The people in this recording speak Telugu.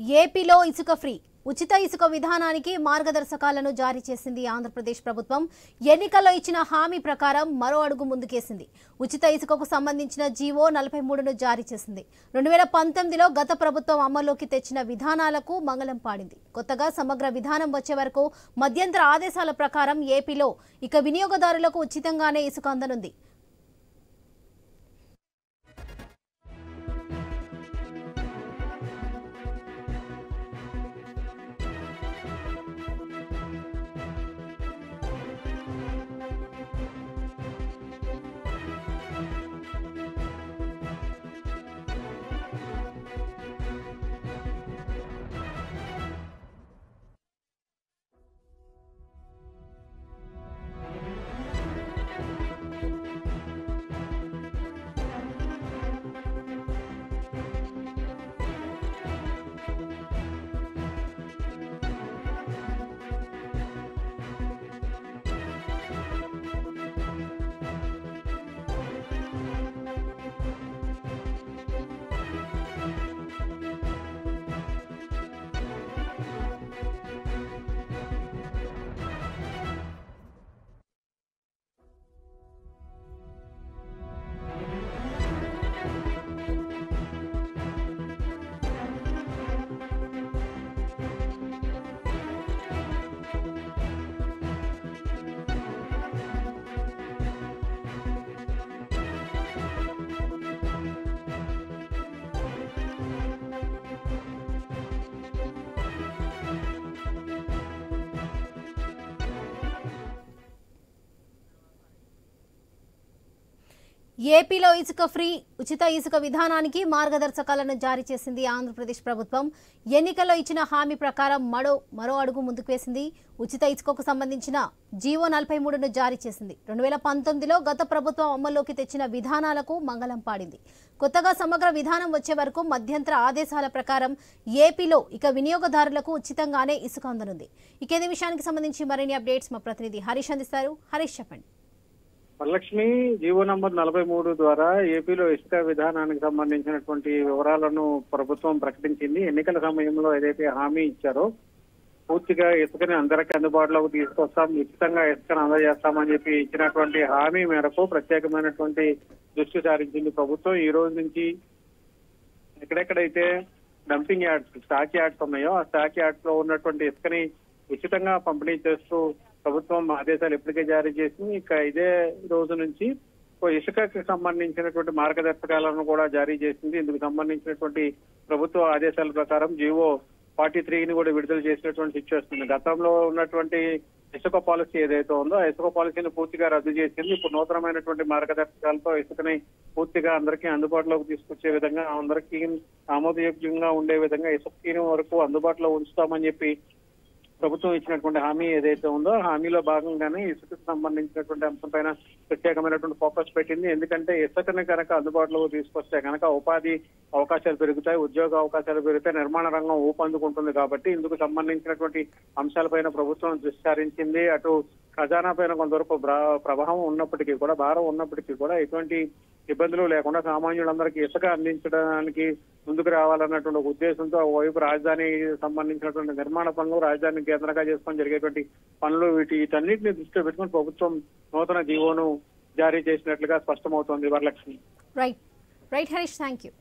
ఏపీలో ఇసుక ఫ్రీ ఉచిత ఇసుక విధానానికి మార్గదర్శకాలను జారీ చేసింది ఆంధ్రప్రదేశ్ ప్రభుత్వం. ఎన్నికల్లో ఇచ్చిన హామీ ప్రకారం మరో అడుగు ముందుకేసింది. ఉచిత ఇసుకకు సంబంధించిన జీవో 43ను జారీ చేసింది. 2019లో గత ప్రభుత్వం అమల్లోకి తెచ్చిన విధానాలకు మంగళం పాడింది. కొత్తగా సమగ్ర విధానం వచ్చే వరకు మధ్యంతర ఆదేశాల ప్రకారం ఏపీలో ఇక వినియోగదారులకు ఉచితంగానే ఇసుక అందనుంది. ఏపీలో ఇసుక ఫ్రీ ఉచిత ఇసుక విధానానికి మార్గదర్శకాలను జారీ చేసింది ఆంధ్రప్రదేశ్ ప్రభుత్వం. ఎన్నికల్లో ఇచ్చిన హామీ ప్రకారం మరో అడుగు ముందుకు వేసింది. ఉచిత ఇసుకకు సంబంధించిన జీవో 43ను జారీ చేసింది. 2019లో గత ప్రభుత్వం అమల్లోకి తెచ్చిన విధానాలకు మంగళం పాడింది. కొత్తగా సమగ్ర విధానం వచ్చే వరకు మధ్యంతర ఆదేశాల ప్రకారం ఏపీలో ఇక వినియోగదారులకు ఉచితంగానే ఇసుక అందనుంది. ఇదే విషయానికి సంబంధించి మరిన్ని అప్డేట్స్ మా ప్రతినిధి హరీష్ అందిస్తారు. హరీష్, చెప్పండి. వరలక్ష్మి, జీవో నంబర్ 43 ద్వారా ఏపీలో ఇసుక విధానానికి సంబంధించినటువంటి వివరాలను ప్రభుత్వం ప్రకటించింది. ఎన్నికల సమయంలో ఏదైతే హామీ ఇచ్చారో పూర్తిగా ఇసుకని అందరికీ అందుబాటులోకి తీసుకొస్తాం, ఉచితంగా ఇసుకను అందజేస్తామని చెప్పి ఇచ్చినటువంటి హామీ మేరకు ప్రత్యేకమైనటువంటి దృష్టి సారించింది ప్రభుత్వం. ఈ రోజు నుంచి ఎక్కడెక్కడైతే డంపింగ్ యార్డ్స్, స్టాక్ యార్డ్స్ ఉన్నాయో ఆ స్టాక్ యార్డ్స్ లో ఉన్నటువంటి ఇసుకని ఉచితంగా పంపిణీ చేస్తూ ప్రభుత్వం ఆదేశాలు ఇప్పటికే జారీ చేసింది. ఇక ఇదే రోజు నుంచి ఇసుకకి సంబంధించినటువంటి మార్గదర్శకాలను కూడా జారీ చేసింది. ఇందుకు సంబంధించినటువంటి ప్రభుత్వ ఆదేశాల ప్రకారం జీవో 43ని కూడా విడుదల చేసినటువంటి సిచ్యువేషన్. గతంలో ఉన్నటువంటి ఇసుక పాలసీ ఏదైతే ఉందో ఆ ఇసుక పాలసీని పూర్తిగా రద్దు చేసింది. ఇప్పుడు నూతనమైనటువంటి మార్గదర్శకాలతో ఇసుకని పూర్తిగా అందరికీ అందుబాటులోకి తీసుకొచ్చే విధంగా, అందరికీ ఆమోదయోగ్యంగా ఉండే విధంగా ఇసుక వరకు అందుబాటులో ఉంచుతామని చెప్పి ప్రభుత్వం ఇచ్చినటువంటి హామీ ఏదైతే ఉందో హామీలో భాగంగానే ఇసుకకు సంబంధించినటువంటి అంశం పైన ప్రత్యేకమైనటువంటి ఫోకస్ పెట్టింది. ఎందుకంటే ఇసుకని కనుక అందుబాటులోకి తీసుకొస్తే కనుక ఉపాధి అవకాశాలు పెరుగుతాయి, ఉద్యోగ అవకాశాలు పెరుగుతాయి, నిర్మాణ రంగం ఊపందుకుంటుంది. కాబట్టి ఇందుకు సంబంధించినటువంటి అంశాలపైన ప్రభుత్వం దృష్టి సారించింది. అటు ఖజానా పైన కొంతవరకు ప్రభావం ఉన్నప్పటికీ కూడా, భారం ఉన్నప్పటికీ కూడా ఎటువంటి ఇబ్బందులు లేకుండా సామాన్యులందరికీ ఇసుక అందించడానికి ముందుకు రావాలన్నటువంటి ఉద్దేశంతో ఒకవైపు రాజధాని సంబంధించినటువంటి నిర్మాణ పనులు, రాజధాని కేంద్రంగా చేసుకొని జరిగేటువంటి పనులు, వీటన్నిటిని దృష్టిలో పెట్టుకుని ప్రభుత్వం నూతన జీవోను జారీ చేసినట్లుగా స్పష్టమవుతోంది. Varalakshmi. Right Harish, thank you.